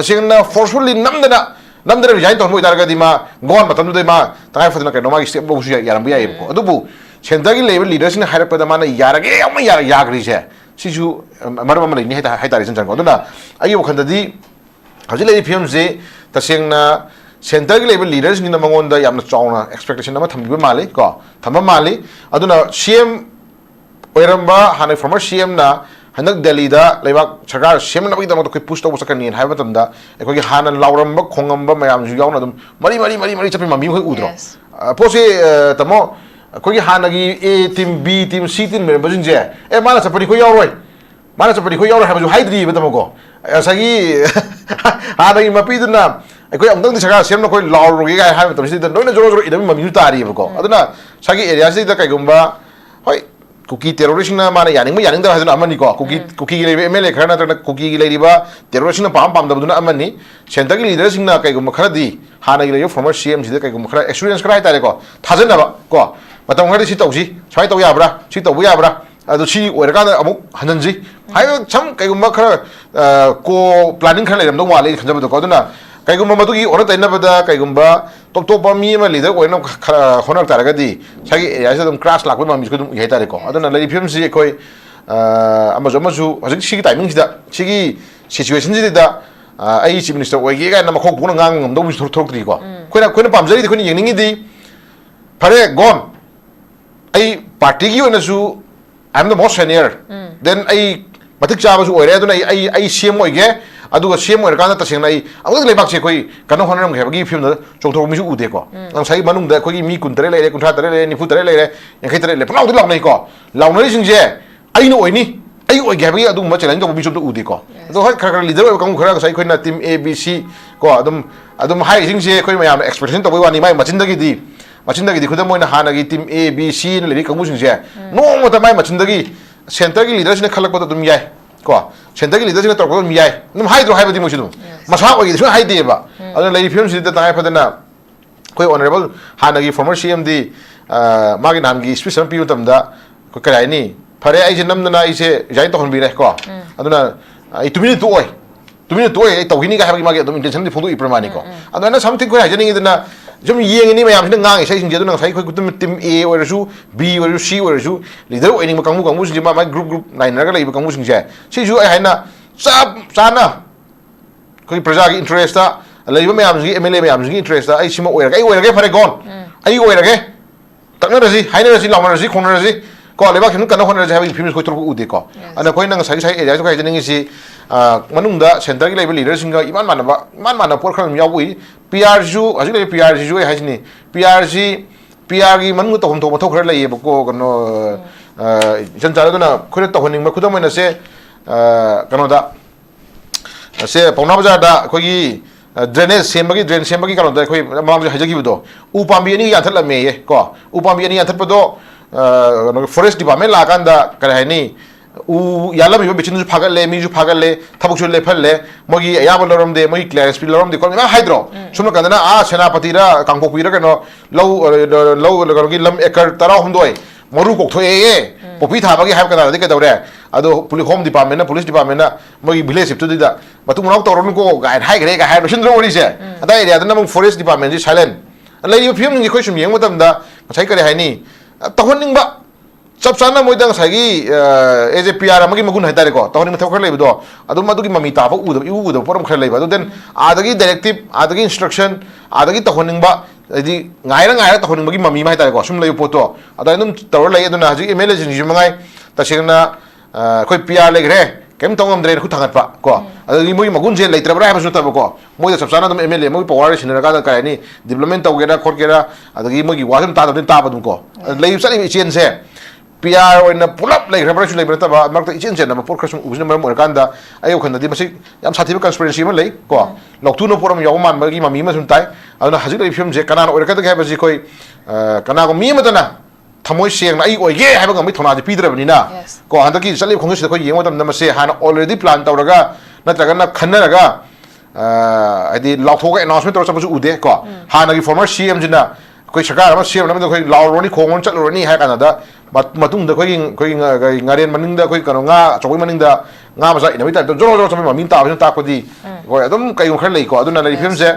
Singna forcefully namdana resign to Muitargadima, gone, but under the ma, time for the Nakanoma step of Yarambia. Adubu, Sentagi label leaders in Harapadamana Yarage, Yagrisha. Sisu, Madame Hitaris and Goduna. Ayukandadi, Hazili Pimze, the Singna, Sentagi label leaders in the Mamonda Yamna expectation of Tamali, Tamamali, Aduna, CM Oiramba, Hana from a CM na. Handak Delhi da leibak sarkar semna bagi dama to koi push to sakani hai batam da ekoi hanan lauramba khongamba mayam ju yauna dum mari chapi mami khoi udro pose tamo koi hanagi A team B team C team me bajin je e mana chapari khoi yauroi ha ju haidri batam ko asagi hanagi mapi duna ekoi amdang di sarkar semna koi laur gi ga hai batam si da noina joro idam mami ju tari ko aduna sagi area si da kai gumba hoi Cookie terrorist na mana yaning da haduna amani ko cookie le MLA khana ta cookie le riba terrorist na pam da buduna amani center gi leaders na kai gum khara di hana gi le former CM si da kai gum khara experience khara ta le ko thajana ba ko matam khari si tawsi sai taw ya bra si taw ya bra adu si oira ka amuk hananji hai cham kai gum khara ko planning khara le ram do wale khanjaba do ko aduna kai gum ma gi ora taina bada kai gum ba top mi ma leader oina khonak taraga di sagi ya dum crash lak ma mi ko dum yai tare ko aduna le film si koi amazu hajik sigi timing sida sigi situation ji da ai chief minister oigi ga na ma khok buna ngang ngam do mi thok tri ko koina pamjari di koini yengning di phare gon ai party gi oina su I'm the most senior then ai matik cha ba su oire aduna ai CM oige aduga CM oira kana taseng nai amuk lebak che koi kana honaram ge bagi film da chongthok mi su ude ko ang sai manung da koi mi kuntre le kuntra tare le nifu tare le yankai tare le plau du lawnai ko lawnai sing je ai no oini ai oi ge bagi adu ma challenge do mi su ude ko do har khar leader ka khara sai koi na team ABC ko adum hai sing je koi mayam expectation to boi wani mai machin da gi di khudam moina hana gi team ABC ne le ka mu sing je no mo ta mai machin da gi center gi leaders ne khalak pa dum yai ko center gi leaders ne tor ko dum yai num haidro haibadi mo sidum masa oi gi haide ba adun le film si da tai phadana koi honorable hana gi former CM di magi nam gi special pi utam da ko kai ni phare ai je namna ai se jai to hon bi re ko aduna ai tumini to oi ai to hini ga ha gi magi adum intention di photo i pramani ko aduna something ko ha jani idna jom yeng ni mayam sin ngang sai sing je dun sai khoi kutum team A or su B or C or su leader oi ni ma kangmu sing ma group nine ra ga lai kangmu sing je si ju ai haina sana koi praja gi interest ta lai ba mayam gi MLA mayam gi interest ta ai sima oi ra ga phare gon ai oi ra ga takna ra si haina ra si lawna ra si khona ra si ko le ba khin kana khona ra ha film ko tor ko ude ko ana koi nang sai area so kai jani si manung da center gi level leader singa iman mana por kham yaw bui PR ju hajik le PR ju hai ni PR gi manung to hom to thok khar lai ba ko kano jan chara na khore to honing ma khudam na se kano da se pauna bazar da khoi gi drainage sembagi kano da khoi ma ma hajagi bu upambi ani ya thala me ye ko upambi ani ya thap do forest department la kan da kar hai ni u yala mi bichin ju phagal le mi ju phagal le thabuk chul le phal le mogi ayab lorom de mogi clearance lorom de ko ma haidro sumna kan na senapati ra kangpok pi ra kano low gi lam ekar tara humdoi moru kok thoe ye popi tha bagi haib kana de ka dore ado police home department na mogi village to da matu munok toron ko ga hai gre ga hai ro sindro ori se ada area da mong forest department ji silent lai yu film ni khoi sum yeng matam da sai kare hai ni tahon ba sab sana moidang sagi eje PR amagi magun haitare ko tawni mathok khar leibo adu madugi mami ta ba udo poram khar leibo then adagi directive adagi instruction adagi tahon ba adi ngaira tahon magi mami mai haitare ko sum leibo poto adai tawr lei aduna haji MLA jing mangai tasengna koi PR le gre kem tongam dre khu thangat pa ko adagi moi magun je leitra bra ha su ta ko moi sab sana dum MLA moi power sinara ka ka ni development taw gera khor gera adagi moi wasam ta dum ko lei sani chen se PR or na pull up like reparation like ba mark ichin chen na por khasum ubna mar mor kanda ayo khanda di masi yam sathi conspiracy ma lei ko loktu no poram yaw man magi mami ma sun tai aduna hajik le film je kana or ka ta ba ji koi kana ko mi ma ta na thamoi siang na ai oi ge ha ba ngam thona ji pidra bani na ko handa ki sali khong se ko yeng wadam na ma se hana already plan tawraga na traga na khanaraga adi lauthoga announcement tor sa ude ko hana ki former CM jina koi sakar ama siam nam da koi lauroni khongon chatlurani ha kana da matung da koi ngaren maning da koi kano nga choi maning da nga ma sa ina ta joro joro chami mamin ta ta ko di koi adum kai khar lei ko aduna lei film se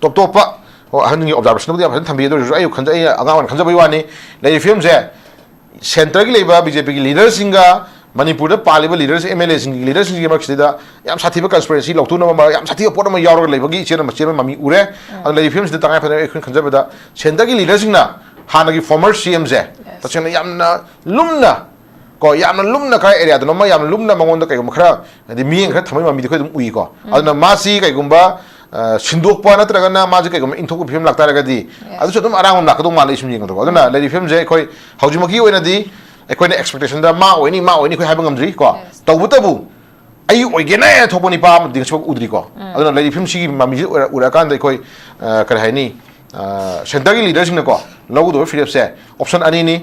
top top pa hangi observation da phan thambi do ayu khanja anga khanja bai wani lei film se center gi leiba BJP gi leader singa manipur da paliba leaders MLA sing leaders sing ma khida yam sathiba conspiracy loktu na ma yam sathiba pot ma yawra leiba gi chena ma mami ure an lei film se ta fa khanja ba da center gi leader sing na hana gi former CM je ta chena yam na lumna ko yam na lumna kai area da no ma yam lumna mangon da kai ma khara di mi khara thamai mami khoi dum ui ko aduna ma si kai gumba sindok pa na traga na ma ji kai gum inthok film lakta raga di adu so dum arang na ka dum ma lei sum jing do aduna lei film je khoi haujimaki oina di aikoina expectation da ma oini khoi habang amdri ko tabu tabu ayu oigena thoponi pa ding sok udri ko aduna lei film si mami ji ura kan da khoi kar haini center gi leader sing na ko logo do philip se option ani ni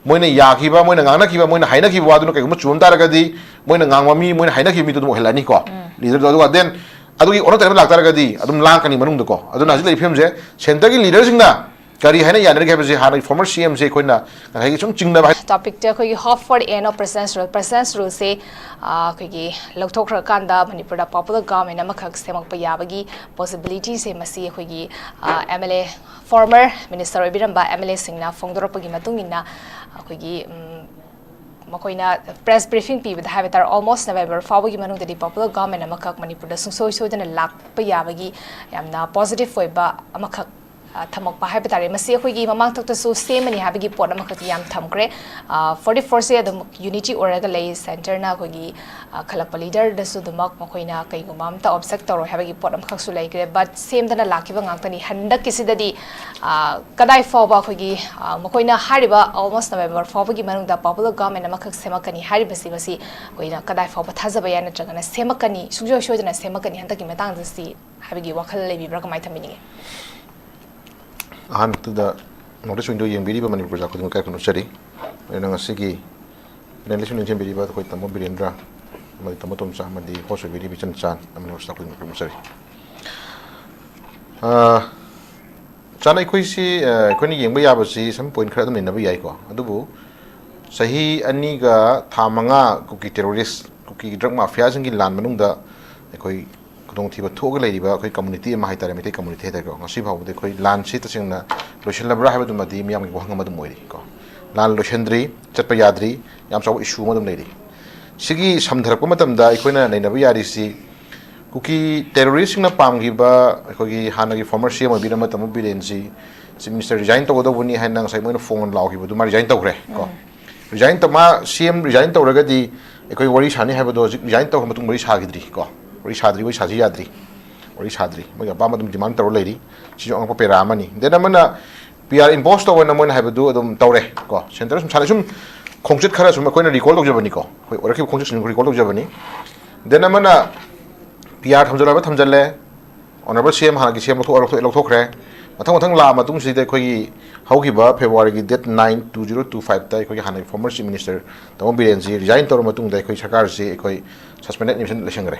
moina ya ki ba moina ngana ki ba moina haina ki ba aduna kai gum chum ta raga di moina ngangwa mi moina haina ki mi to mo helani ko leader do den adugi ona tere lakta raga di adum lang kani manung do ko aduna ji lei film je center gi leader sing na kari haina ya ne ke ba ji hana former CM se koina hai chung chingna ba topic te khoi hope for the end of presence rule se khoi gi lokthok ra kan da manipur da popular government amakhak semak pa yabagi possibility se masi khoi gi MLA former minister Haobijam MLA singna phongdorapagi matungina khoi gi makoina press briefing pi with have tar almost November fawagi manung the popular government amakak manipur da sungsoi sojana lak pa yabagi yamna positive oiba amakak thamok pa habi tare masi khoi gi mamang thok su same ani habigi pot amakak yam thamkre 44 se adum unity oraga lay center na khoi gi khalakpa leader da su dumak makoina kai gumam ta object toro habigi pot amakak su lay gre but same dana lakiba ngangtani handak kisidadi kadai fawba khoi gi makoina hariba almost November fawagi manung da popular government amakak semakani hariba si basi koina kadai fawba thazaba ya na tragana semakani sungjo shojana semakani handaki metang si habigi wakhal lebi bra kamai thamini ahan tu da notice window yang biri ba manipur ja khudum kai kono chari ena ngasi gi election ning biri ba khoi tamo birendra mari tamo tom sa madi hoso biri bi chan chan amne hosta khudum kai chari chana khoi si khoni yeng ba ya ba si some point khara dum na ba yai ko adubu sahi ani ga thamanga kuki terrorist kuki drug mafia sing gi lan manung da khoi kudong thiba thog lai ba khoi community ma hai tare mete community da ko ngasi bhaw de khoi lan si ta sing na lotion labra ha ba dum di miyam gi wahang ma dum moi ko lan lotiondri chatpa yadri yam saw issue ma dum nei ri sigi samdhar ko matam da khoina nei na ba yari si kuki terrorist na pam gi ba khoi gi hana gi former CM bi ma tam bi ren si minister resign to do buni han nang sai mo phone law gi ba du ma resign to gre ko resign to ma CM resign to raga di khoi wari shani ha ba do resign to ma tum wari sha gi dri ko wari sadri wai saji yadri wari sadri ma ba ma dum demand to leiri si jo ang pa pera mani dena mana PR impose to na mo na ha ba du dum tawre ko center sum sala sum khongchit khara sum ko na recall to jabani ko hoi ora ki khongchit sum recall to jabani dena mana PR thamjala ba thamjalle honorable CM ha gi CM lo thokre mathang la matung si de khoi haugi ba February gi date 9 2025 ta khoi hanai former chief minister tamo biren ji resign to matung da khoi sarkar ji khoi suspended nimsan lesangre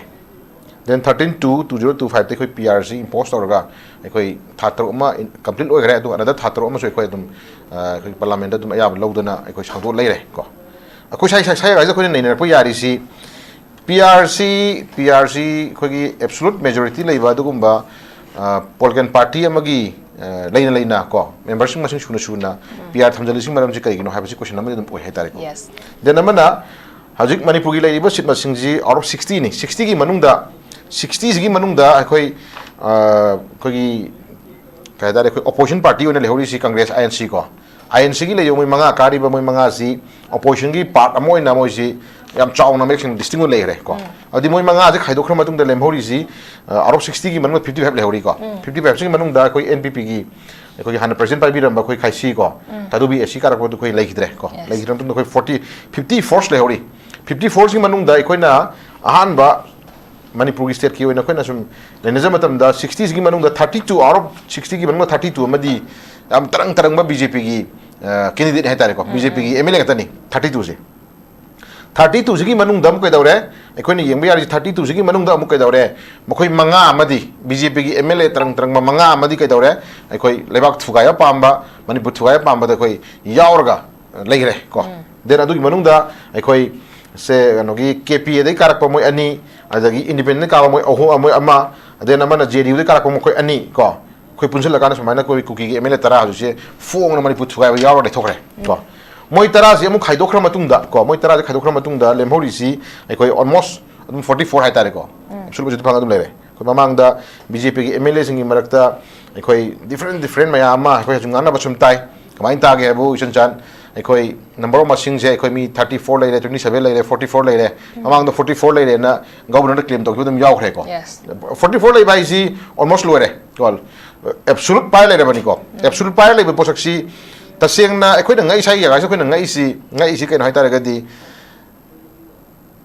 then 13/2/2025 te khoi PRC impose tawraga khoi thatro ma complete oi gre adu another thatro ma so khoi dum khoi parliament dum ayab lodana khoi sangdo leire ko khoi sai ga khoi nei na po yari si PRC khoi gi absolute majority leiba dugumba political party amagi leina ko membership masing suna PR thamjali sing maram ji kai gino habasi question amadi dum oi hetare ko yes then amana hajik manipur gi leiba sit masing ji out of 60 ni 60 gi manungda 60 gi manungda khoi khoi kai dare khoi opposition party ona lehori si congress INC ko INC gi leyo moi manga kari ba moi manga si opposition gi part amoi na moi si yam chauna making distinguish leire ko adi moi manga je khaidok khra matung da lemhori si out of 60 gi manung 55 lehori ko 55 gi manung da khoi NPP gi khoi 100% pai bi ram ba khoi khaisi ko tadu bi AC karak ko khoi leikidre ko leikidram tum khoi 50 force lehori 54 gi manung da khoi na ahan ba manipur gi state ki oina khoi na sum lenaja matam da 60 gi manung da 32 out of 60 gi manung 32 amadi am tarang ba BJP gi candidate hai tare ko BJP gi MLA ka tani 32 se 32 sigi manung dam kai daure ekoi ni yengba yari 32 sigi manung dam kai daure mokoi manga amadi BJP gi MLA trang trang manga amadi kai daure ekoi lebak thugaya pamba manipur thugaya pamba da koi yaurga leire ko den adu gi manung da ekoi se anogi KPA dei karak pa moi ani adagi independent ka moi oho moi ama den amana JDU dei karak pa moi ani ko koi punsul lagana samaina koi kuki gi MLA tara ju se fong na manipur thugaya yaur de thokre ko moi tara si amu khaidok khra matungda ko moi tara khaidok khra matungda lemhori si ekoi almost 44 hai tare ko sulbu jitu phanga dum lere ko mamang da BJP gi MLA singi marakta ekoi different mayama ekoi jungana basum tai kamain ta ge bu isan chan ekoi number of machine je ekoi mi 34 leire 27 leire 44 leire mamang da 44 leire na governor claim to dum yaw khre ko 44 leire bai si almost lore ko absolute pai leire bani ko absolute pai leire posaksi tasengna ekoi na ngai sai ya ga ko na ngai si kai na haitare ga di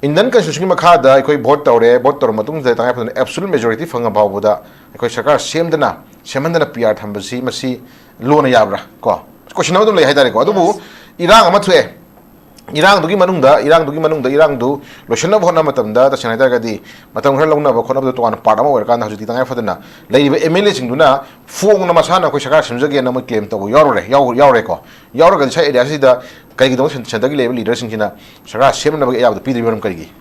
Indian constitution makha da ekoi vote tor matung da tangai phun absolute majority phanga baw da ekoi sarkar semdana PR thambasi masi lo na yabra ko question na dum lei haitare ko adubu irang ama thue irang dugi manung da irang du loshana bhona matam da tasena haitare ga di matam khar longna ba khona ba to an part ama wer kan hajuti tangai phadana lei MLA singduna fuong na masana ko sarkar semjage na mo claim to yaure ko yaur ga sai area si da kai gidong center gi level leader singina sarkar semna ba ya da pidri beram kari gi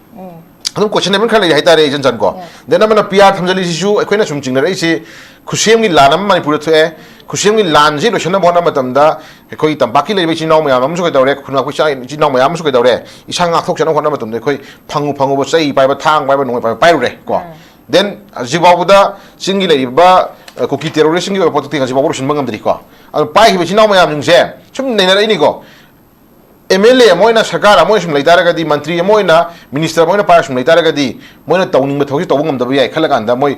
adum question ne ban khala hai tare jan jan ko dena mana PR thamjali sisu ekhoina sum chingna rei se khusem gi lanam manipur thue khusem gi lan ji loshana bona matam da ekhoi tampaki lei chi naw mayam amsu kai dawre khuna ko chai chi naw mayam amsu kai dawre isang ngak thok chana hona matam de khoi phangu bo chai pai ba thang pai ba nong pai ru re ko then jibabu da singi lei ba kuki terrorist singi ba potu tinga jibabu shin mangam dri ko al pai gi chi naw mayam jing se chum nei na rei ni ko MLA moina sarkar amoi sum leitara ga di mantri moina minister moina par sum leitara ga di moina tawning ba thogi tawngam da bai khala kan da moi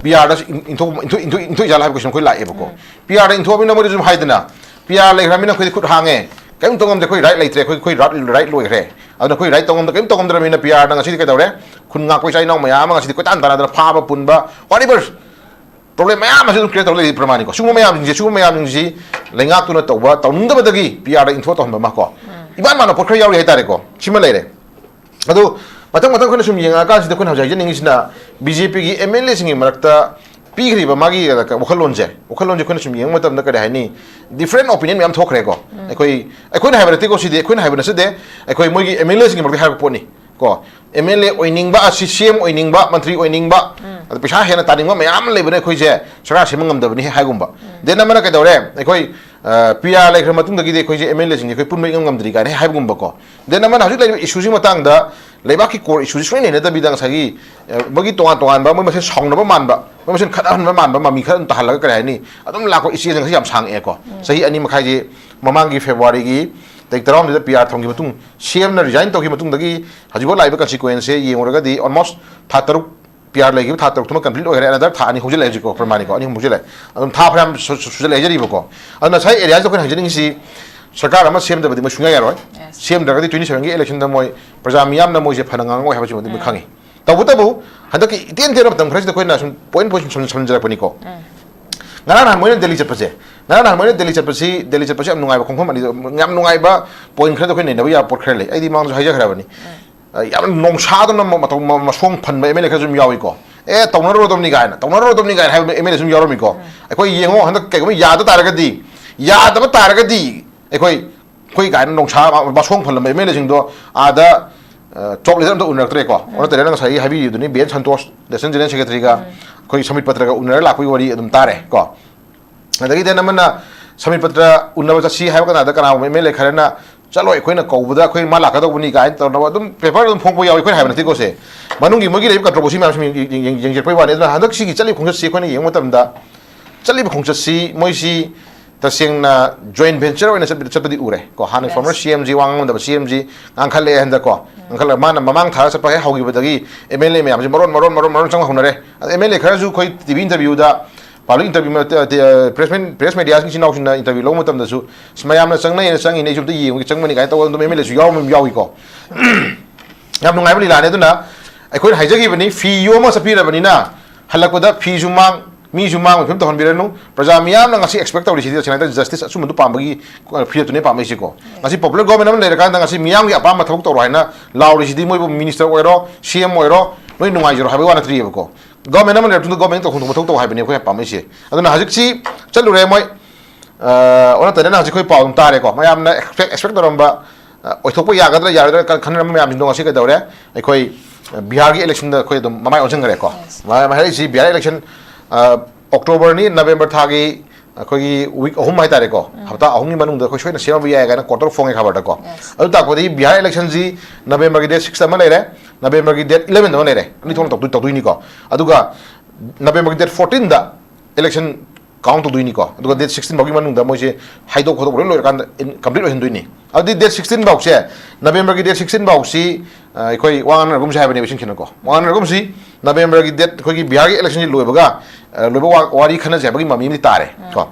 PR da into jala ha ko sum khoi la e ba ko PR da into bina moi sum haidana PR le ramina khoi khut hange kaim tawngam da khoi right leitre khoi right loi re adna khoi right tawngam da kaim tawngam da mina PR da ngasi ka dawre khun nga koi chai nong maya ma ngasi ko tan tan da pha ba pun ba whatever problem maya ma sum create tawle pramani ko sum maya ji lenga tu na tawba tawning da badagi PR da into to ma ko iban mana pokhra yauri hetare ko chima leire adu matang khona sum yenga ka sida khona hajai ningi sina BJP gi MLA singi marakta pigri ba magi ka ukhalonje khona sum yeng matam da ka haini different opinion me am thokre ko ekoi na haibra te ko side ekoi na haibra se de ekoi moi gi MLA singi marakta har ko ni ko MLA oining ba CM oining ba mantri oining ba adu pisa hena taning ba mayam lebne khoi je sara simangam da bani haigumba dena mana ka dawre ekoi PR like matung da gi de khoi je MLA singi khoi punmai ngam dri ka ne haigumba ko dena mana hajik lai issue matang da leiba ki core issue swing ne da bidang sagi bagi tongan ba moi masen song na ba man ba moi masen khadan ba man ba mami khan ta halaga ka ni adum la ko issue jang yam sang e ko sahi ani makhai je mamang gi February gi tek tarom de PR thong gi matung CM na resign to gi matung da gi hajibo laiba consequence ye ngora ga di almost thataruk PR lagi thataruk thuma complete oi another tha ani hojil ai ko pramani ko ani hojil adum tha phram sujal ai jari ko adna sai area jo kan hajing si sarkar ama CM da badi masunga yaroi CM da ga di 27 gi election da moi praja miyam na moi je phananga ngoi habachi modi khangi tabu handa ki iten ter tam khras da koi na point sum jara pani ko ngana moi Delhi chapase ngana moi Delhi chapase am nungai ba khongkhom ani ngam nungai ba point khra da koi nei na ya port khra le ai di mang jo haja khra bani yam nong sa da na ma song phan ba MLA kha zum yawi ko tawnar dom ni ga ha MLA zum yawi ko koi yengo handa kai ko ya da tar ga di koi ga nong sa ba song phan la MLA jing do ada top leader to unar tre ko ona tere na sai habi du ni ben santosh lesson general secretary ga koi samit patra ga unar la koi wari adum tare ko adagi de na mana samit patra unar ba si ha ka da kana MLA kharena chalo ekhoina koubuda khoi mala ka do buni ga to na dum paper dum phongpo yawi khoi ha na ti ko se manungi mogi le ka trobosi ma smi jeng poi wa ne na handak si gi chali khongsa si khoi yeng matam da chali khongsa si moi si tasing na joint venture na chapdi ure ko han former CMG wang da CMG angkhale handa ko angkhale man mamang tha sa pa he hogi badagi MLA me am maron chang honare MLA khara ju khoi TV interview da public interview press media sing sinau sin interview lo matam da su smayam na chang in ei jum ti yi chang mani kai to do MLA su yawi ko yam nungai bali la ne du na ai khoi haijagi bani fi yo ma sapi ra bani na halakoda fi ju mang mi ju mang phim to hon birenu praja miyam na ngasi expect tawri sidi chena justice asum du pambagi free to ne pamai siko ngasi popular government am le kan ngasi miyam gi apam thok to roina lauri sidi moi minister oiro cm oiro noi nungai jero habi wana tri ko government am le tu government to khung thok to habi ne ko pamai se aduna hajik chi chalu re moi ona tane hajik khoi paum tare ko mayam na expect doramba oithok ya gadra ya khan ram mayam no ngasi ka dawre khoi Bihar election da khoi dum mamai onjang re ko mai si Bihar election October ni November thagi khoi week ahum mai tare ko hafta ahum ni manung da khoi soina sema biya ga na quarter phong e khabar da ko adu ta ko di Bihar election ji November gi date 6 ma lere November gi date 11 ma lere ani thong tok tu ni ko adu ga November gi date 14 da election count to do ni ko adu ga date 16 bagi manung da moi se haido kho lo kan complete hin do ni adu date 16 bau se November gi date 16 bau si khoi wangan gum sai bani bising khin ko wangan gum si November gi date khoi gi Bihar gi election ji loi baga loiba wari khana je bagi mami ni tare ko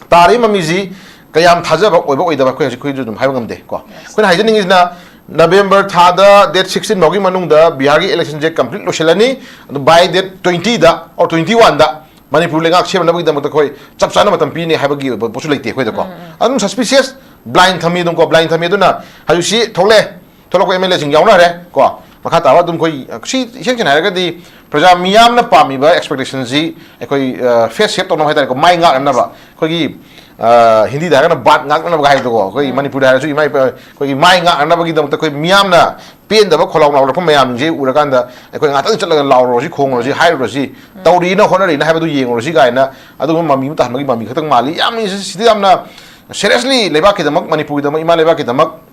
tare mami ji kayam thaja ba oiba oida ba khoi khoi ju dum hai ngam de ko khoi hai jning is na November tha da date 16 bagi manung da Bihar gi election je complete lo selani by date 20 da or 21 da manipur lenga ksem na bagi da mata khoi chap chana matam pi ni hai bagi posu leite khoi da ko adum suspicious blind thami dum ko blind thami duna hayu si thole tholo ko MLA sing yauna re ko makha tawa dum khoi si seng chen haraga di praja miyam na pami ba expectations ji khoi face shape to no haidar ko mai nga na ba khoi gi hindi da na bat ngak na ba hai to ko khoi manipur da su mai khoi mai nga na ba gi dam ta khoi miyam na pen da ba kholaw na ko mayam ji urakan da khoi nga ta chatla law ro si khong ro si hai ro si tawri na honari na ha ba du yeng ro si ga na adu mami ta magi mami khatang mali yam ni si yam na seriously leba ki damak manipur damak ima leba ki damak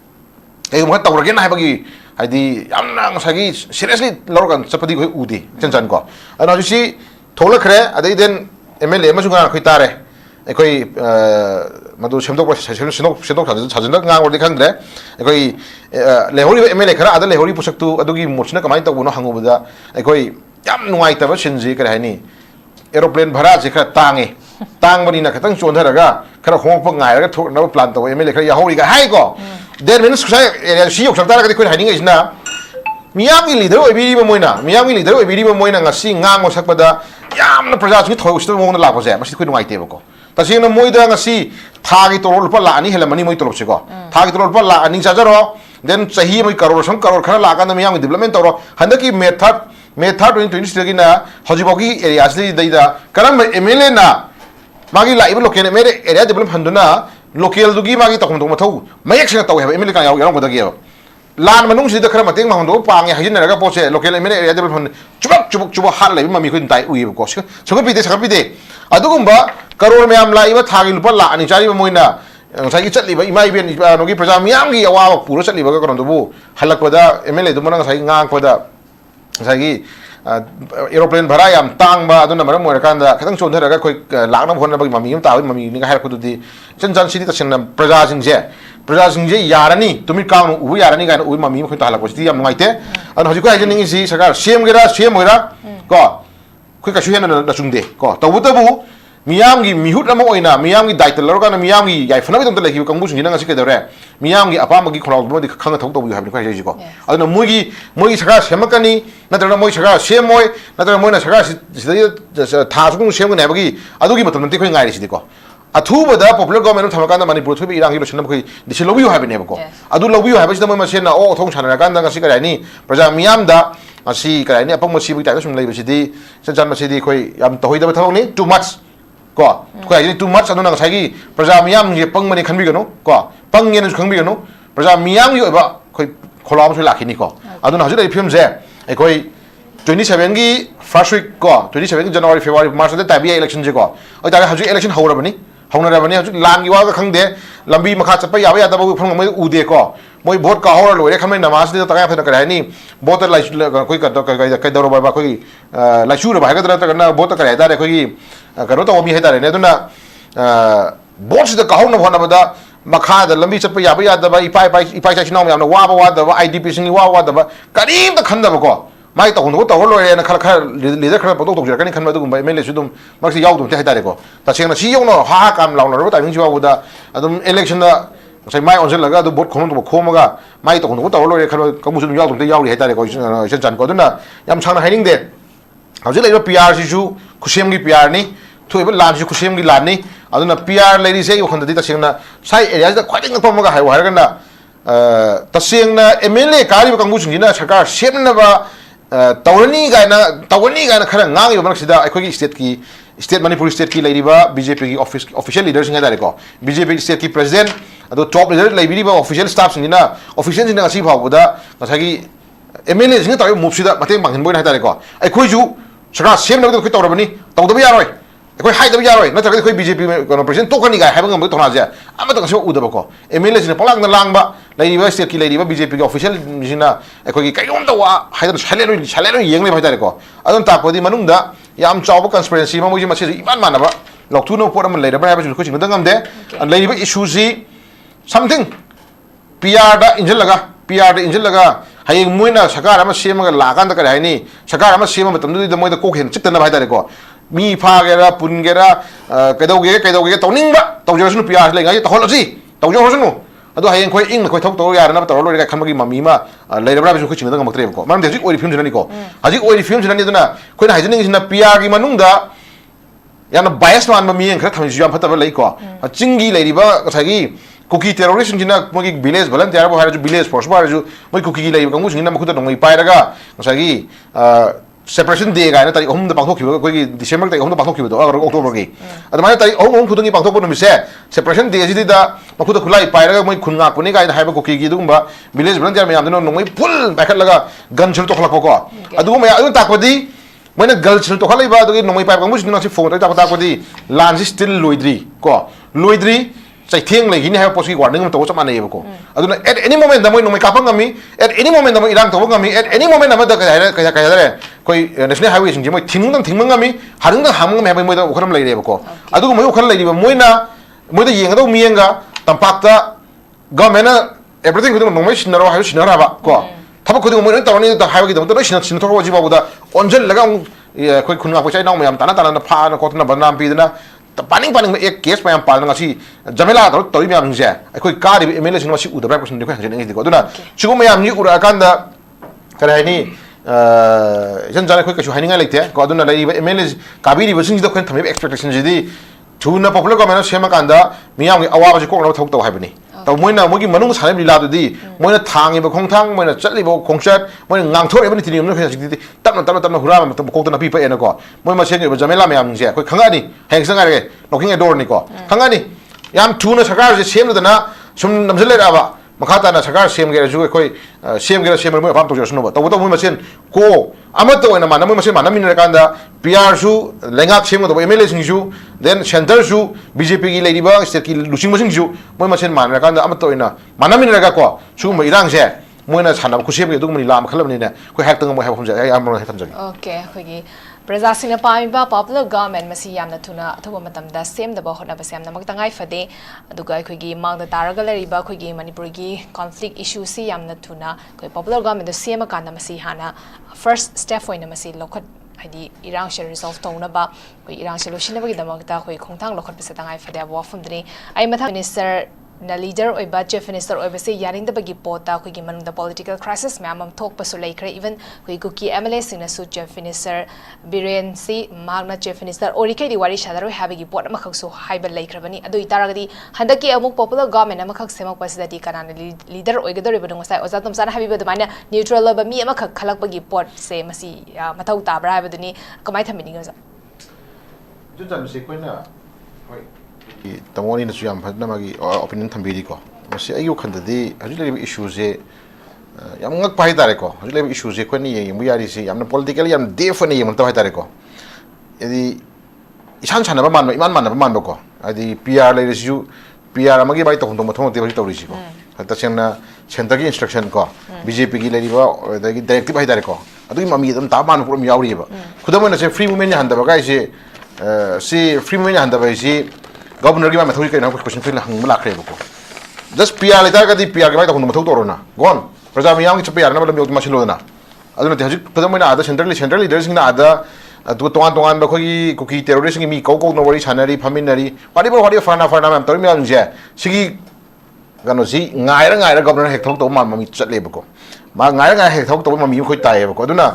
ei mo tawra gen na ha bagi haidi yam na sagi seriously lorgan chapadi khoi udi chen ko ana si thola khre adai den MLA ma sunga khoi tare khoi madu semdok sajin ngang wor dikhang dre khoi lehori MLA khara ada lehori pusak tu adugi mochna kamai ta buno hangu bada khoi yam nuai ta ba sinji kare hani aeroplane bhara je khara tangi tang bani na khatang chon tharaga khara khong pa ngai raga thok na plan to MLA khara yahori ga hai ko den means sai si yok sakta ga khoi haning is na miyam gi leader oi biri ba moina miyam gi leader oi biri ba moina ngasi ngang mo sakpada yam na praja chi thoi ustam mo na la ko je masi khoi nuai te ba ko tasing na moida ngasi thagi torol pa la ani hela mani moi torop se ko thagi torol pa la ani jajaro then chahi moi karor sam karor khara la ka na miyam development toro handaki method 2020 gi na hojibogi area asli daida karam MLA na magi la ibu local area develop handuna local dugi magi takum to mathau mayek sing taw MLA ka yaw ko dagi lan manung si da khara mateng ma hondo pang ya hajin raga pose local area develop chubuk hal lai mami khoi tai ui ko so bi de adugumba karor mayam la iba thagi lupa la ani chari ba moina sai chatli ba imai ben no gi praja miyam gi awa puro chatli ba ka ron bu halak pada MLA du mana sai ngang pada sai gi aeroplane bhara yam tang ba aduna maram moira kan da khatang chon tharaga khoi lakna phone ba mami ta mami ni ga har ko du di chan city ta sin praja sing je yarani tumi kaun u yarani ga u mami khoi ta halak ko sti yam ngai te an hoji ko ai ning si sakar cm moira ko khoi ka shuhen na chungde ko tawu tabu miyam gi mihut na mo oina miyam gi daital lor kana miyam gi yai phana bi dum ta leki kangbu sing nang asike dore miyam gi apa magi kholaw bo di khang thok to bu habni khai ko aduna mogi saka semakani natara moi saka semoi natara moi na saka sidai tha sung sem ne bagi adu gi matam ti khoi ngai ri sidi ko athu boda popular government thamaka na manipur thubi irang gi lo shnam khoi disi lobi habi ne ko adu lobi habi sida moi ma sena o thong chana kan da ngasi ka ni praja miyam da asi ka ni apang mo sibi ta sum lai bi sidi san ma sidi khoi yam to hoi da thong ni too much ko ko ai too much aduna sai praja miyam je pangmani khanbi gano ko pangyen su khangbi gano praja miyam yo ba khoi kholam su lakhini ko aduna haju dai film je ai khoi 27 gi first week ko 27 January February March da tabi election je ko ai ta haju election hawra bani haju lang gi wa ga khangde lambi makha chapa ya ba ba phang mai ude ko moi vote ka hawra loi khamai namaz de ta ka phana kara ni vote lai koi ka daro ba koi lai shura ba ga ta na vote ka da re koi karo to mi hedare ne duna bots da kahon na bhana bada makha da lambi chapa ya ba da ba ipai cha chinam ya na wa da ba IDP sing wa da ba karim da khanda ba ko mai to hono to lo re na khala leader khala pa to jira kan khan ba dum MLA su dum maksi yaw dum te hedare ko ta cheng na si yong no ha kam law na ro ta ming jiwa da adum election da sai mai on laga do bot khom to khom ga mai to hono to lo re khala ka mu su yaw dum te yaw ri hedare ko chen chan ko duna yam chang na haining de hauji lai PR si su खुशेम की PR नहीं थोइब लान से खुशेम की लान नहीं अदुना PR लेरी से यो खंददी तसेंगना साइ area दा ख्वाइदिंग फमगा हाय हारगना तसेंगना MLA कारिब कांगुसिंगिना सरकार सेमनबा तौरनी गायना खरा ngang मनसिदा अखोगी स्टेट मणिपुर स्टेट की लेरिबा बीजेपी की ऑफिशियल लीडर्स सिंगा दारेको बीजेपी स्टेट की प्रेसिडेंट अदो टॉप लीडर लेबिरिबा ऑफिशियल स्टाफ सिंगिना ऑफिशियल सिंगा असि फावबदा ngasagi एमएलए सिंगा तायो मुफसिदा मतें बांगनबोय हायतारेको अखोइजु सरकार सेमनबा खै तौरबनी तौदबा यारोय अखोइ हाइदबा यारोय नत्रगदि खै बीजेपी प्रेसिडेंट तोकनी गाय हायबा ngam तोनाजे अमतंग सो उदबको एमएलए सिंगा पलांगना लांगबा लेरिबा स्टेट की लेरिबा बीजेपी की ऑफिशियल सिंगा अखोगी काइयोम तवा हायदन सालेनो येंगले हायतारेको अदन तापदि मनुंगदा याम चावबा कंस्पिरेसी ममोजी मसे इमान मानबा लौथुनो पोर अम लेरबा हायबा जुखो चिंगदं gamde लेरिबा इशू सी समथिंग पीआर दा इंजन लगा हाय मोइना सरकार अमा सेमगा लाकान दा करे हायनी सरकार अमा सेम मतमदुदि दा मोइदा कोखेन चिक्तना हायतारेको मी फागेरा पुनगेरा कैदौगे तौनिंगबा तौजरसनु पीआर लेंगाय तहोलजी तौजरसनु अदो हायें खोय इंग खोय थोक तो यारना तौर लोरे खमगी ममीमा लेरबा बिसु खोय चिंगदं gamtrebको मरम देजि ओरि फिल्म जनानिको हाजि ओरि फिल्म जनानि दुना खोयना हायजनिंग सिना पीआर की मनुंगदा याना बायस मान ममी खरा थमिजु याम फतबा लेको चिंगी लेरिबा गसागी कुकी टेररिस्ट सिंजिना मोगी विलेज वॉलंटियर बो हारजु विलेज फोर्स बो हारजु मोई कुकी लेरिबा कंगु सिंगिना मखुदा नोंगै पायरगा गसागी सेपरेशन डे गायना तारिख 3 दा पांथोखिबो कोई डिसेंबर तारिख 3 दा पांथोखिबो तो अक्टोबर की अदमाय तारिख 3 खुदंगी पांथोखबो नमिसे सेपरेशन डे जिदि दा मखुदा खुलाई पायरगा मोई खुनगा कुनि गायना हायबा कुकी की दुगुंबा विलेज वॉलंटियर मयाम दनो नोंगै फुल बायखलगा गन छल तो खलको को अदुगु मया अदु ताकपदि मैंने गर्ल छल तो खलैबा अदुगि नोंगै पायब कंगु सिंगिना फोन ताक ताकपदि लान सि स्टिल लोइद्री को लोइद्री चाइथेंग लेगिनी है पोसी वार्निंग तो चमा नेबको अदुना एट एनी मोमेंट द मोय नोंगै कापंगमी एट एनी मोमेंट द मोय इरांग तोबंगमी एट एनी मोमेंट द मद कया दरे कोई नेशनल हाईवे सिंग मोय थिंगंगमी हारंग हामंगमी है मोय द उखरम लेरेबको अदुगु मोय उखर लेरिबा मोयना मोयदा येंगदो मियंगा तंपाक्ता गवर्नमेंट एवरीथिंग खुद नोंगै सिनरो हाय सिनराबा को थबक खुद मोय तवनी द हाईवे की दमतो सिनथोरो जिबाबुदा ओनजल लगा कोई खुनगा पोचाइ नाव मयाम ताना फाना कोतना बनाम पीदना पानिंग एक केस मयाम पालना ngasi jamela tori mयाम जे अखोई कारी एमएलए सिंग मसी उदबा पर्सन देखो हजने दिको दुना सिगु मयाम नि उरा कांदा कराइनी जन जाने कोई कछु हाइनिंगा लेते को दुना लेरिबा एमएलए काबिरी बसिंग द खोन थमे एक्सपेक्टेशन जिदि थुना पॉपुलर गवर्नमेंट सेमा कांदा मियाम गे अवाब जि कोकना थौक तो हाइबनी तो मोइना मोगी मनुंग साने लीला दुदि मोइना थांगिबा खोंथांग मोइना चटलिबो खोंचत मोइना ngang थोरेबनि तिनिम न फेसिदि तपना हुरा म कोकना पीपा एनको मोइ मसेन गे जमेला मयाम जे कोई खंगानी हेंग संगारे नोकिंग ए डोर निको खंगानी याम थुना सरकार जे सेमदना सुम नमजलेराबा मखाताना सरकार सेम गे जु कोई सेम गे सेम मोइ अपाम तो जसनो तो मोइ मसेन को अमत ओइना माना मोइ मसेन माना मिनर कांदा पीआर सु लेंगाक सेम तो एमएलए सिंगजु देन सेंटर सु बीजेपी की लेरिबा स्टेट की लुसिंग मसिंगजु मोइ मसेन मानर कांदा अमत ओइना माना मिनर का को सु मोइ इरांग जे मोइना साना खुसेब गे दुगमनि लाम खलबनि ने कोइ हैक तंग मोइ हैब हमजा याम रो हैथन जगे ओके खोगी प्रजासिंग पाइबा पॉपुलर गवर्नमेंट मसी यामना थुना अथवा मतमदा सेमदबा होनाबा सेमना मगतंगाई फदे अदुगा खोगी मांगदा तारगा लरिबा खोगी मणिपुर की कॉन्फ्लिक्ट इशू सी यामना थुना कोई पॉपुलर गवर्नमेंट सेम कांदा मसी हाना फर्स्ट स्टेप होइना मसी लोखत हाइदी इरांग से रिजॉल्व तौनबा कोई इरांग से लोशिनबगी दमगता कोई खोंथांग लोखत बसे तंगाई फदे वाफुमदनी आई मथा मिनिस्टर ना लीडर ओइबा चीफ मिनिस्टर ओइबसे यारिंगदबगी पोता खोगी मनुंगदा पॉलिटिकल क्राइसिस मैम थोकपसु लेखरे इवन कोई कुकी एमएलए सिंगना सु चीफ मिनिस्टर बिरेन सी मागना चीफ मिनिस्टर ओरिकैदी वारी सादरो हाबगी पोट अमखकसु हाइबा लेखरबनी अदु इतारगदी हंदकी अमुक पॉपुलर गवर्नमेंट अमखक सेमकपसिदती कनाना लीडर ओइगदोरिबदु ngasai ओजा तमसाना हाबिबा दमाना न्यूट्रल लब मी अमखक खलकपगी पोट से मसी मथौ ताबरा हाबदुनी कमाय थमिनी गजा जुजन से कोइना होय तमोनी नसु याम फदना मागी ओपिनियन थंबीदी को मसे अयु खंददी हजि लेबि issue J yam ngak pai tare ko hajile issue je ko ni yeng yari si yamna political yam def ni yem ta tare ko edi isan chana ba man iman man ba man ko adi PR le issue PR amagi bai to hondom thong te ba to ri si ko ta chena center ki instruction ko BJP ki le ri ba da ki directive bai tare ko adu mami dam ta man pro mi yauri ba khudam na se free movement ni handa ba kai se si free movement handa ba si governor ki ba mathori kai na question fill hang mala khre ba ko just PR le ta ka di PR ki bai to hondom thong to ro na gon प्रजा मियाम की चपे यारना मतलब योगी मसिलोना अदुना ते हजि पदमना आदा central leaders ना आदा अदु तोंगान बखोगी cookie terrorist की मी कौ कौ नवरी छानरी फमिनरी वाडी फरना मैम तोर मियाम जे सिगी गनो जी गायरा गवर्नर हेक थोक तो मा ममी चलेबको मा गायरा हेक थोक तो ममी खोइ तायेबको अदुना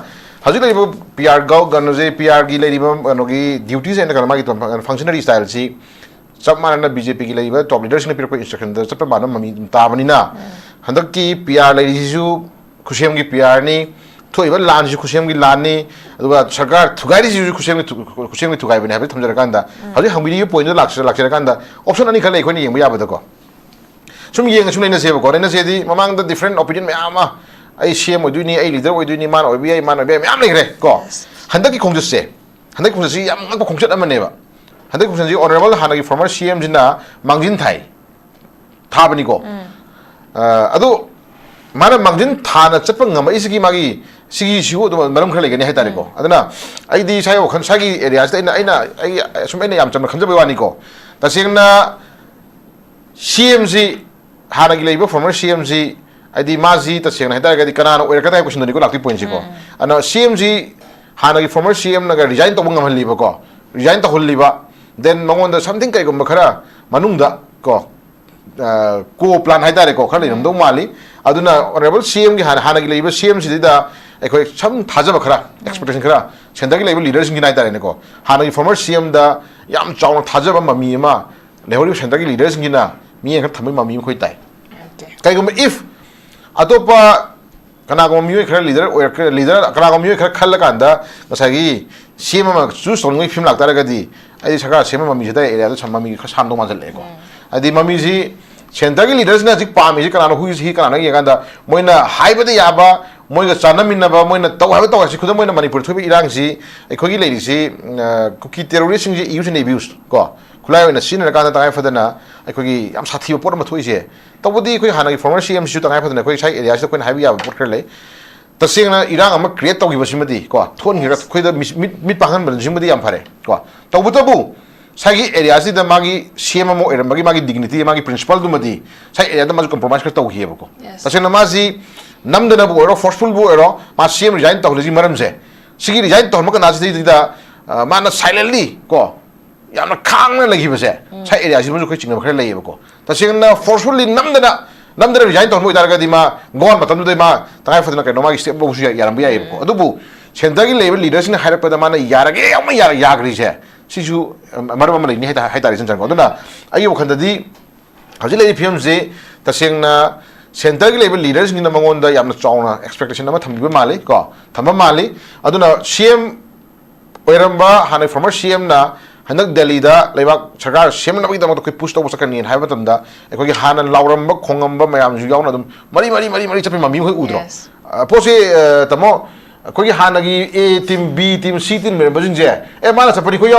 How's it PR go, Ganoze, PR Gilady, duties and the functionary style? See, some man and BJP labor, top leaders in the people instruction, the Madam Tavanina, Handaki, PR ladies, Kushem PR ni. To even lunch, Kushem Lani, Sagar, to guide you, Kushem to guide when habit from Jaraganda. How do you point the Laxaraganda? Option any colleague when you have the go. Some young in the same corner, among the different opinion, Mama, I shame or do need a leader, or do need man or be a man or be a go. Handaki Kong just say, Handaki Kong say, I'm not going to come never. Handaki Kong honorable Hanaki former CM Jina, Mangin Tai, Tabanigo. Ado Mana Mangin Tana, Chapanga, Isiki Magi. Sigi Shu, Madam Kelly, and Hetarico. I don't know. I did say, Kansagi areas, I so many am Kanjabanico. The Signa CMZ had a labor from CMZ, I did Mazi, the Siena Hetaka, the Canano, where Kata was in the Nicolaki Pointico. And CMZ had a former CM Naga resigned to Wungam Libaco, resigned to Holiva, then Mawanda something like Makara, Manunda, go. Co-plan Hetarico, Kalinum, do Mali. I do not honorable CM had Hanagi labor, CMZ did some Tajabakara, expectation Kara, Sendaki label leaders in United and go. Hanagi former CM the Yam Chow Tajaba Mamima, the whole Sendaki leaders in Gina, me and Tamima Mimquita. If Atopa Kanago leader or leader, Kanago Kalakanda, Nasagi, CM, Sus on with him like Taragadi, I disagree, Sema Mizita, area, some Mami Kasando Mazalego. I did Mamizi, Sendaki leaders in a Zik Palm, who is he Kanaganda, Moina, Hybrid Yaba. Moiga Chanaminaba, Moina, Tawaba, she couldn't win a Manipur to be Iranzi, a cookie lady, cookie terrorism using abuse. Go. Kula in a senior Gana for the na, a cookie, I'm Sati Portama Twizzy. Tawadi Hana, former CM shoot an iPad and a quick site, I can have you a portrait. The singer Iran, I'm a creator of Simadi. Go. Tony, quit the mid Pahan, but Jimadi Ampare. Go. Tawutabu. Sagi areas the Magi, CMO, and Magi dignity, Magi principal Dumadi. Say, Adam compromise to here. The Senamazi. Namdana Buero, forceful Buero, Masim resigned to Lizzie Maramze. She resigned to Mokanasi, Mana silently go. Yana Kang like he was there. Say, as he was question of her label. The singer forcefully Namdana resigned to Mudagadima, gone, but under the ma, time for the Nakamaki step Bushia Yarambia. Dubu, Shendagi label leaders in Harapadamana Yarage, Yagri. See you, Madame Hetaris and Jangodona. Are you Kandadi? Hajili PMZ, the singer. Center label leaders in the Mongonda Yamna expectation number Tambu Mali, go. Tamba Mali, Aduna CM Weramba, Hana former CM na, Hanak Delida, Leva Chagar, Shem Navi pushed over Sakani and Havatanda, a Kogi Hanan Lauramba, Kongamba, Mayam Yonadum, Mari Chapima Udro. Pose Tamo, Kogi Hanagi, A team, B team, C team, Bajinja, a Manas a pretty quick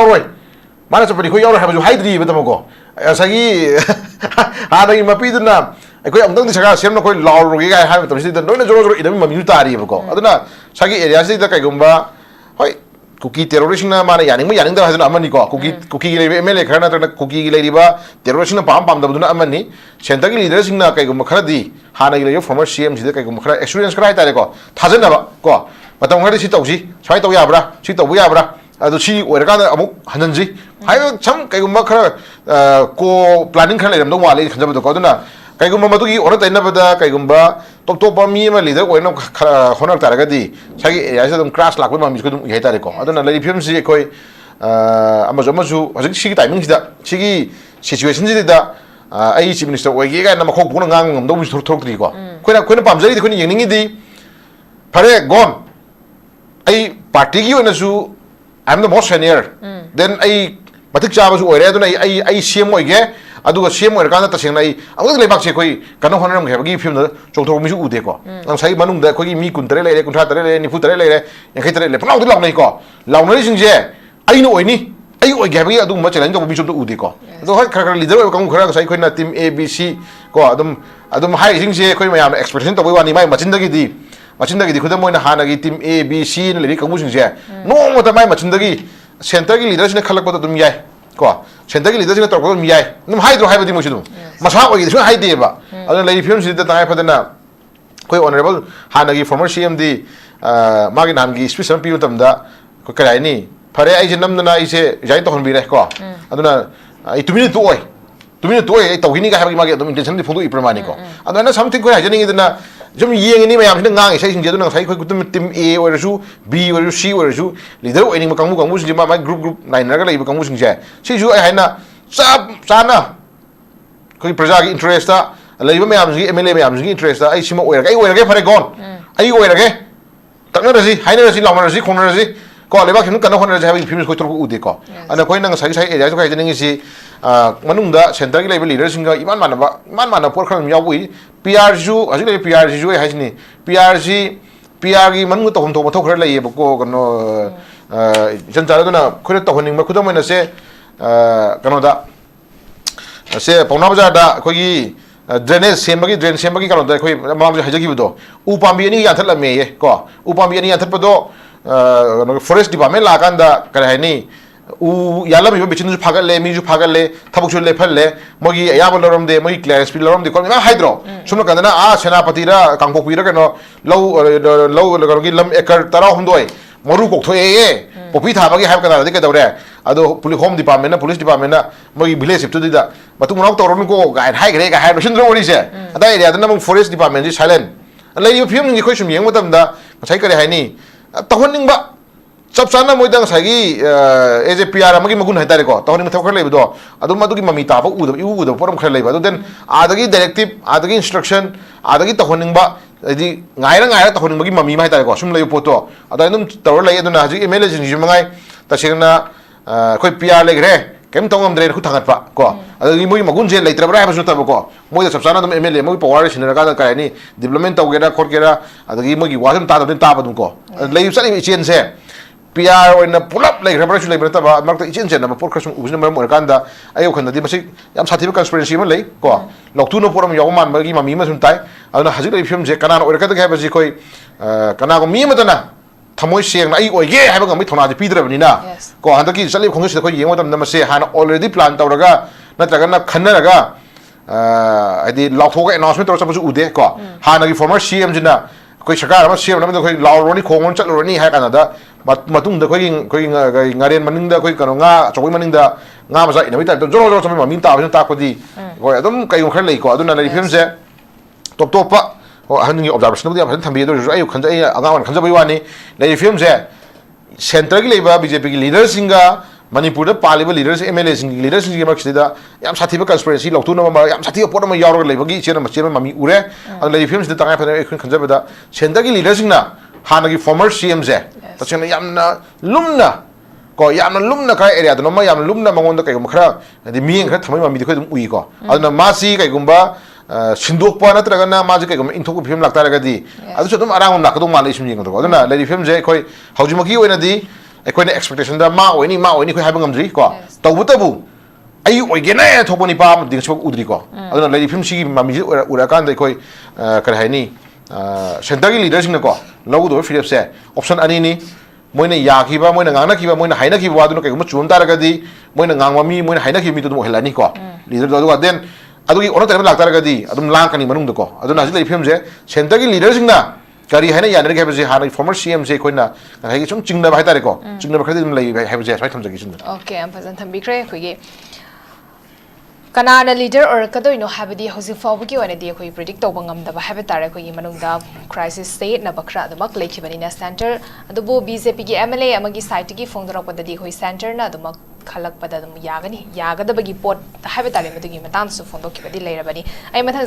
Manas a pretty quick have you hide with them go. Asagi Hanagi Mapidana. I don't think I have no law. I have to see the no military. Adana Sagi areas the Kagumba, cookie terrorism, Maniani, has an Amanico, cookie MLA, Karnata, cookie ladyba, terrorism, Pam, the Amani, Sentaki leaders in the Kagumacadi, Hana former CMs, the Kagumaka experience criteria, Tazanaba, go. But I'm ready to see, Chito Yabra, Chito Yabra. To see where Hananzi. I have some Kagumaka planning calendar, no one is the Kodana. Kagumba Matuki or the Navada, Kagumba, Topa Mima leader, when no Honor Taragadi, Sagi, I said them crash like women, you couldn't hate Tarico. I don't know, Lady Pimsi, Amazomazu, was it she timings that she situations that Aichi Minister, where you got Namako Punang, no wish to talk to you. Queen Pamzari, Queen Yanidi, Pare gone. I partake you in a zoo. I'm the most senior. Then I Matic Chavas or I see him again. I do a shame where Gana Tashinai. I was like Bakshi, Canohanam have give him the Chotomisu Udeco. I'm saying Manum, the Kogi, me, Kuntrele, Contratele, and Putrele, and Hitler, Pau Lamico. Launation, I know any. I gave you do much and don't be to Udeco. The hot leader of Conquerors, I could not team ABC. Go Adam High things here, I'm expression of one in my Machindagi. Machindagi, the Kudamoina Hanagi, team ABC, and Lirica Musings here. No, what am I Machindagi? Sentagi leaders in a color of the Mia. Go. Sentagi leaders in a talk of Mia. No hydro have the Mushum. Masawa is no idea. Other lady films that I have the quite honorable Hanagi, former CMD, Maginamgi, Swiss and Piutamda, Kokarani. Pare Ajanamna is a giant on Bireco. I don't know. 2 minutes away. 2 minutes away, Tawini having my intention to Ipramanico. And then something I didn't 좀 이행이니 mayamsina ngang isai singje duna ngasai khoi kutum team A oirasu B oirasu C oirasu leader oining kangmu singje ma group nine raga leiba kangmu singje sisu ai haina chap chana khoi praja gi interest ta leiba mayamsi MLA mayamsi interest ta ai sima oirage phare gon ai oirage takna rasi haina rasi lawna rasi khona rasi ko leba khinu kana khona rasi habi film khoi torku ude ko ana khoi nang sai area so kai jeni si manungda center gi leiba leader singa iman mana por khang yawui PRG aji le PRG ju hai ni PRG manung to hom to thok khar lai ko kano janjara duna khore to honing ma khudam na se kano da se pauna bazar da khoi drainage sembagi kano da khoi mam ja hajagi budo upambi ani ya thala me ye ko upambi ani ya thala do forest department la kan da kare hai ni 우 야라미 비치는 파갈래 미주 파갈래 타복줄래 팔래 뭐기 야벌러럼데 뭐기 클래스 필러럼데 거기 막 하이드로 숨을 간다나 아 세나파티라 강복비라 그노 로우 거기 람 에커 따라 혼도에 머루 곡토에 보피 타박이 할 거다 되게 되래 아도 폴리 홈 디파트먼트 폴리스 디파트먼트 뭐기 빌레스 습도디다 마투 문학 떠오르는 거 가이 하이 그래 가이 로신드로 오리세 아다 에리아다 남 포레스트 디파트먼트 사일렌 레이 피움니 거기 좀 영어답니다 자기 거래 하니 떠혼닝바 सबसाना मोइदंग Sagi AJ PR अमगी मगुन हैतारे को तोनि मथौ खर लेबदो अदु मदुगी mummy ताबा उदो परम खर लेबा then आदगी directive आदगी instruction आदगी तहोनिंगबा एदि गायरा तहोनिंगबगी mummy मा हैतारे को सुम लेयो पोतो अदा एकदम तवर लई अदुना हजि एमएलए जिंग जिमंगाई तसेंगना कोइ पीआर लेग्रे केम तोंगम द्रे खु थांगतपा को अदगी मोइ मगुन जे लेत्रबरा हाबसु तब को मोइ सबसाना दम एमएलए मोइ पावर सिनरा का कायनी डेवलपमेंट तौगेरा खोरगेरा अदगी मोइ वासम तादम ताबदुम को लेइ सनि इचेन से PR ओइना पुलप लेग्रे बरसु लेब्र तबा मरत इचेन जेन नम पोर खसुम उबुन मरम ओरकांदा आयो खनदि मसि याम साथिबा कन्स्पिरेसी म लei को लक्तुनो पोरम याव मान बगी ममी म सुनताय अदुना हजिक लei फिल्म जे कनान ओरका दगे हाबजि कोइ कनागो मी मतना थमोय सेंग आई ओइगे हाबा गमि थोनाजि पिद्रबनिना को हंदकी चलि खोंगस कोइ येंगो तम नमसे हाना ऑलरेडी प्लान तौरगा नत्रगना खन्नरगा आदि लाथोगा अनाउंसमेंट तौर सबसु उदे को हानागी फॉर्मर सीएम जिना कोइ सरकार अमा सीएम नम कोइ लावरोनी खोंगन चलरोनी हाय Canada matungda koi ngaren maningda koi kano nga chokoi maningda nga masa ina mita joro chome mami ta ta ko di koi adum kai khar lei ko aduna lei film se top pa haningi observation budi aphan thambi do ayu khanja anga khanja bai wani lei film se center gi leiba BJP gi leaders singa manipur da paliba leaders MLA sing leaders sing ma khida yam sathiba conspiracy loktu na ma yam sathiba pot ma yawro leiba gi chena mami ure lei film se ta kai phan khanja bada center gi leaders sing na हानगी former CM जे तचना यामना लुमना को यामना लुमना का area दनो मा यामना लुमना मंगोंद कई खरा दि मिंग खरा थमै मामी दिखै दुम उइ को अदना मासी कई गुम्बा सिंदोकपा नत्रगना माजि कई गुम इंथोक फिल्म लागता रगदि अदु दुम अराउंड नाकदो माले सिम यंग तो अदना लेडी फिल्म जे कोइ हौजिमकी ओइनदि एकोइने एक्सपेक्टेशन दा मा ओइनी कोइ हाबं गमद्रि को तबु आई ओइगेना थोपनि पाम दिंसबक उद्रि को अदना लेडी फिल्म सिगी मामी जे उरा कान दे कोइ कर हाइनी सेंटर की लीडरसिंग को लौदो फिलिप से ऑप्शन अनी मोइने याखिबा मोइने गांगनाखिबा मोइने हाइनाखिबा वादुनो कइगुम चुम तारगदि मोइने गांगवा मी मोइने हाइनाखि मी तो हेलानी को लीडर दो देन अदुगी ओन तरम लागतारगदि अदुम लांकनि मनुंग को अदुना हजि फिल्म से सेंटर की लीडरसिंग ना करी हाइना यानरे के बजे हाना फॉर्मर सीएम से कोइना हाइगि सुम चिंगना भाइ तारे को चिंगना खदि दुम लई हाइ बजे साइ थमजगि सुन ओके एम फजन थम्बिख्रे खुगे कनाना लीडर और कदोइनो हाबदी हौजि फावबगी ओनदि अखोइ प्रेडिक्ट तौबा ngamdaba हाबे तारे अखोइ मनुंगदा क्राइसिस स्टेट ना बखरा दमक लेखिबनिना सेंटर अदुबो बीजेपी की एमएलए अमगी साइट की फोंदरपददि अखोइ सेंटर ना दमक खलकपदा दम यागनी यागदबगी पोट हाबे तारे मदुगी मतान सु फोंदोखिबदि लेरबनी आई मथन